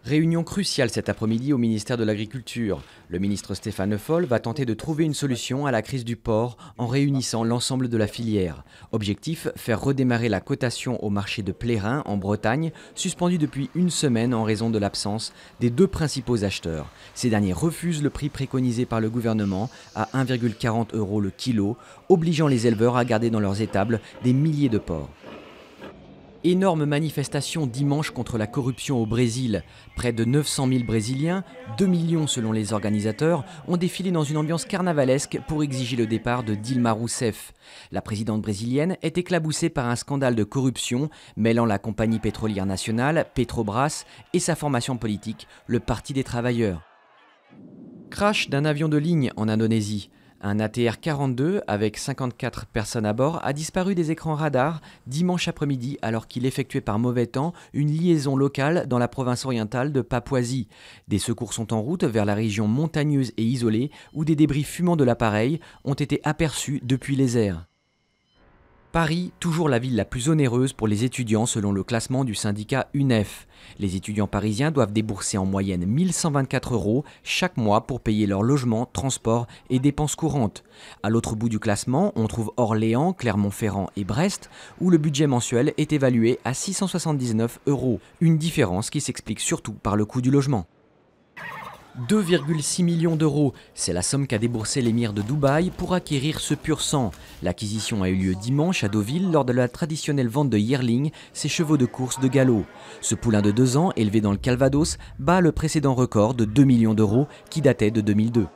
Réunion cruciale cet après-midi au ministère de l'Agriculture. Le ministre Stéphane Le Foll va tenter de trouver une solution à la crise du porc en réunissant l'ensemble de la filière. Objectif, faire redémarrer la cotation au marché de Plérin en Bretagne, suspendu depuis une semaine en raison de l'absence des deux principaux acheteurs. Ces derniers refusent le prix préconisé par le gouvernement à 1,40 € le kilo, obligeant les éleveurs à garder dans leurs étables des milliers de porcs. Énorme manifestation dimanche contre la corruption au Brésil. Près de 900 000 Brésiliens, 2 millions selon les organisateurs, ont défilé dans une ambiance carnavalesque pour exiger le départ de Dilma Rousseff. La présidente brésilienne est éclaboussée par un scandale de corruption mêlant la compagnie pétrolière nationale, Petrobras, et sa formation politique, le Parti des travailleurs. Crash d'un avion de ligne en Indonésie. Un ATR-42 avec 54 personnes à bord a disparu des écrans radars dimanche après-midi alors qu'il effectuait par mauvais temps une liaison locale dans la province orientale de Papouasie. Des secours sont en route vers la région montagneuse et isolée où des débris fumants de l'appareil ont été aperçus depuis les airs. Paris, toujours la ville la plus onéreuse pour les étudiants selon le classement du syndicat UNEF. Les étudiants parisiens doivent débourser en moyenne 1 124 € chaque mois pour payer leur logement, transport et dépenses courantes. À l'autre bout du classement, on trouve Orléans, Clermont-Ferrand et Brest, où le budget mensuel est évalué à 679 €. Une différence qui s'explique surtout par le coût du logement. 2,6 millions d'euros, c'est la somme qu'a déboursé l'émir de Dubaï pour acquérir ce pur sang. L'acquisition a eu lieu dimanche à Deauville lors de la traditionnelle vente de yearling, ces chevaux de course de galop. Ce poulain de 2 ans, élevé dans le Calvados, bat le précédent record de 2 millions d'euros qui datait de 2002.